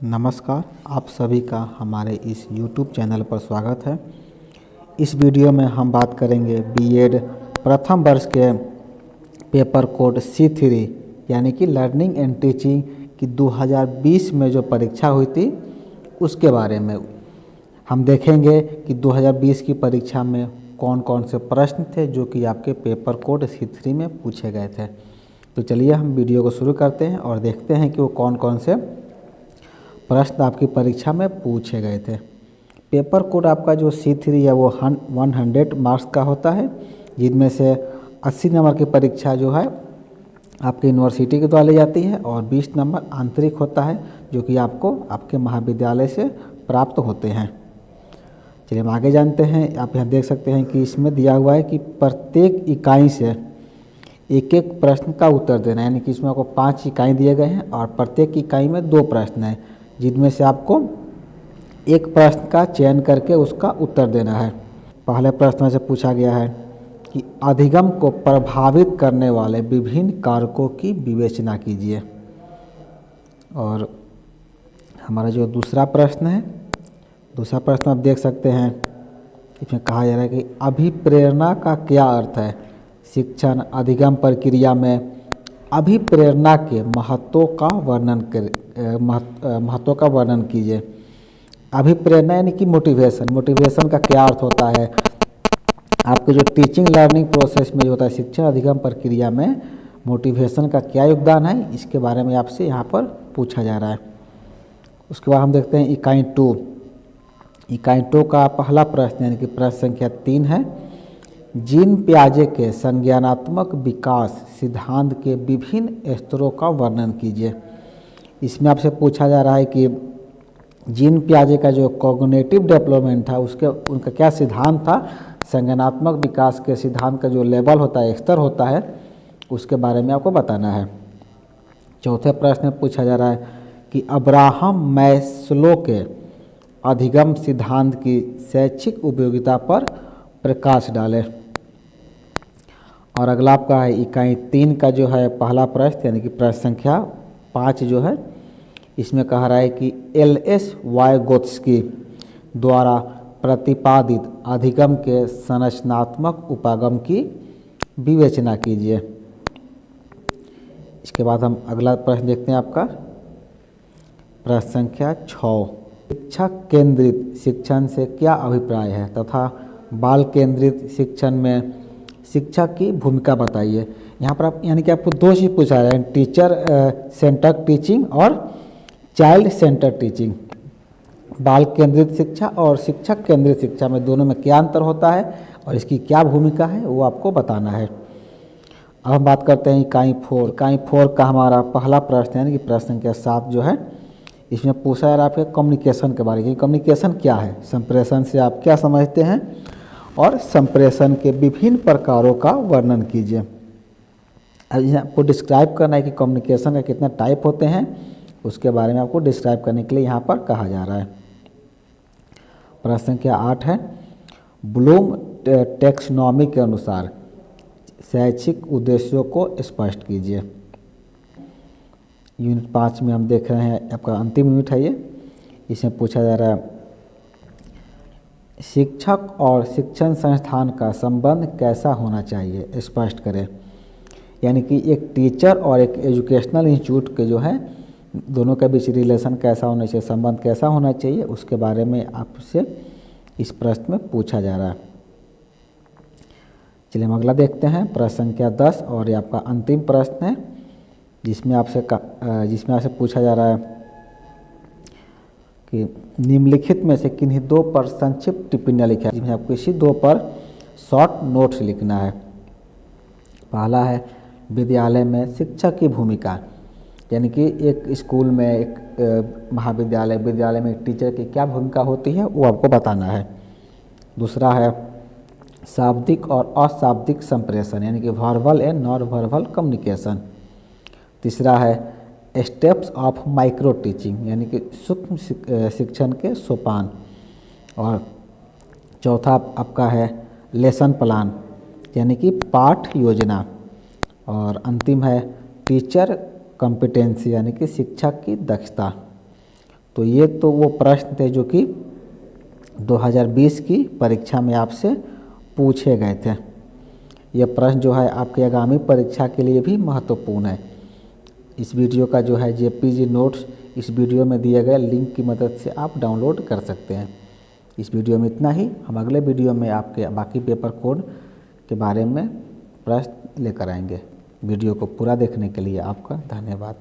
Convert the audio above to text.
नमस्कार, आप सभी का हमारे इस YouTube चैनल पर स्वागत है। इस वीडियो में हम बात करेंगे बीएड प्रथम वर्ष के पेपर कोड C3 यानी कि लर्निंग एंड टीचिंग की 2020 में जो परीक्षा हुई थी उसके बारे में। हम देखेंगे कि 2020 की परीक्षा में कौन कौन से प्रश्न थे जो कि आपके पेपर कोड C3 में पूछे गए थे। तो चलिए हम वीडियो को शुरू करते हैं और देखते हैं कि वो कौन कौन से प्रश्न आपकी परीक्षा में पूछे गए थे। पेपर कोड आपका जो C3 है वो 100 मार्क्स का होता है, जिनमें से 80 नंबर की परीक्षा जो है आपकी यूनिवर्सिटी के द्वारा ली जाती है और 20 नंबर आंतरिक होता है जो कि आपको आपके महाविद्यालय से प्राप्त होते हैं। चलिए हम आगे जानते हैं। आप यहाँ देख सकते हैं कि इसमें दिया हुआ है कि प्रत्येक इकाई से एक एक प्रश्न का उत्तर देना, यानी कि इसमें आपको 5 इकाई दिए गए हैं और प्रत्येक इकाई में 2 प्रश्न हैं, जिनमें से आपको एक प्रश्न का चयन करके उसका उत्तर देना है। पहले प्रश्न में से पूछा गया है कि अधिगम को प्रभावित करने वाले विभिन्न कारकों की विवेचना कीजिए। और हमारा जो दूसरा प्रश्न है, दूसरा प्रश्न आप देख सकते हैं, इसमें कहा जा रहा है कि अभिप्रेरणा का क्या अर्थ है। शिक्षण अधिगम प्रक्रिया में अभिप्रेरणा के महत्व का वर्णन कीजिए। अभिप्रेरणा यानी कि मोटिवेशन का क्या अर्थ होता है। आपके जो टीचिंग लर्निंग प्रोसेस में जो होता है, शिक्षण अधिगम प्रक्रिया में मोटिवेशन का क्या योगदान है, इसके बारे में आपसे यहाँ पर पूछा जा रहा है। उसके बाद हम देखते हैं इकाई 2। इकाई 2 का पहला प्रश्न यानी कि प्रश्न संख्या 3 है, जीन पियाजे के संज्ञानात्मक विकास सिद्धांत के विभिन्न स्तरों का वर्णन कीजिए। इसमें आपसे पूछा जा रहा है कि जीन पियाजे का जो कॉग्निटिव डेवलपमेंट था उनका क्या सिद्धांत था। संज्ञानात्मक विकास के सिद्धांत का जो लेवल होता है, स्तर होता है, उसके बारे में आपको बताना है। चौथे प्रश्न में पूछा जा रहा है कि अब्राहम मैस्लो के अधिगम सिद्धांत की शैक्षिक उपयोगिता पर प्रकाश डालें। और अगला आपका है इकाई 3 का जो है पहला प्रश्न यानी कि प्रश्न संख्या 5 जो है, इसमें कहा रहा है कि एल.एस. वाइगोत्स्की द्वारा प्रतिपादित अधिगम के संरचनात्मक उपागम की विवेचना कीजिए। इसके बाद हम अगला प्रश्न देखते हैं आपका प्रश्न संख्या 6, शिक्षक केंद्रित शिक्षण से क्या अभिप्राय है तथा बाल केंद्रित शिक्षण में शिक्षक की भूमिका बताइए। यहाँ पर आप यानी कि आपको 2 चीज़ पूछा रहा है, टीचर सेंटर टीचिंग और चाइल्ड सेंटर टीचिंग। बाल केंद्रित शिक्षा और शिक्षक केंद्रित शिक्षा में दोनों में क्या अंतर होता है और इसकी क्या भूमिका है, वो आपको बताना है। अब हम बात करते हैं इकाई 4। इकाई 4 का हमारा पहला प्रश्न यानी कि प्रश्न संख्या 7 जो है, इसमें पूछा जा रहा है आपके कम्युनिकेशन के बारे में। कम्युनिकेशन क्या है, संप्रेषण से आप क्या समझते हैं और संप्रेषण के विभिन्न प्रकारों का वर्णन कीजिए। अब आपको डिस्क्राइब करना है कि कम्युनिकेशन का कितना टाइप होते हैं, उसके बारे में आपको डिस्क्राइब करने के लिए यहाँ पर कहा जा रहा है। प्रश्न संख्या 8 है, ब्लूम टैक्सोनॉमी के अनुसार शैक्षिक उद्देश्यों को स्पष्ट कीजिए। यूनिट 5 में हम देख रहे हैं, आपका अंतिम यूनिट है ये। इसमें पूछा जा रहा है शिक्षक और शिक्षण संस्थान का संबंध कैसा होना चाहिए, स्पष्ट करें। यानी कि एक टीचर और एक एजुकेशनल इंस्टीट्यूट के जो है दोनों के बीच रिलेशन कैसा होना चाहिए, संबंध कैसा होना चाहिए, उसके बारे में आपसे इस प्रश्न में पूछा जा रहा है। चलिए हम अगला देखते हैं प्रश्न संख्या 10 और ये आपका अंतिम प्रश्न है, जिसमें आपसे पूछा जा रहा है कि निम्नलिखित में से किन्हीं 2 पर संक्षिप्त टिप्पणियाँ लिखा है, जिसमें आपको इसी 2 पर शॉर्ट नोट्स लिखना है। पहला है विद्यालय में शिक्षक की भूमिका, यानी कि एक स्कूल में, एक विद्यालय में एक टीचर की क्या भूमिका होती है, वो आपको बताना है। दूसरा है शाब्दिक और अशाब्दिक संप्रेषण, यानी कि verbal and non verbal communication. तीसरा है स्टेप्स ऑफ माइक्रो टीचिंग, यानी कि सूक्ष्म शिक्षण के सोपान। और चौथा आपका है लेसन प्लान, यानी कि पाठ योजना। और अंतिम है टीचर कॉम्पिटेंसी, यानी कि शिक्षक की दक्षता। तो ये तो वो प्रश्न थे जो कि 2020 की परीक्षा में आपसे पूछे गए थे। ये प्रश्न जो है आपकी आगामी परीक्षा के लिए भी महत्वपूर्ण है। इस वीडियो का जो है जेपीजी नोट्स इस वीडियो में दिए गए लिंक की मदद से आप डाउनलोड कर सकते हैं। इस वीडियो में इतना ही। हम अगले वीडियो में आपके बाकी पेपर कोड के बारे में प्रश्न लेकर आएंगे। वीडियो को पूरा देखने के लिए आपका धन्यवाद।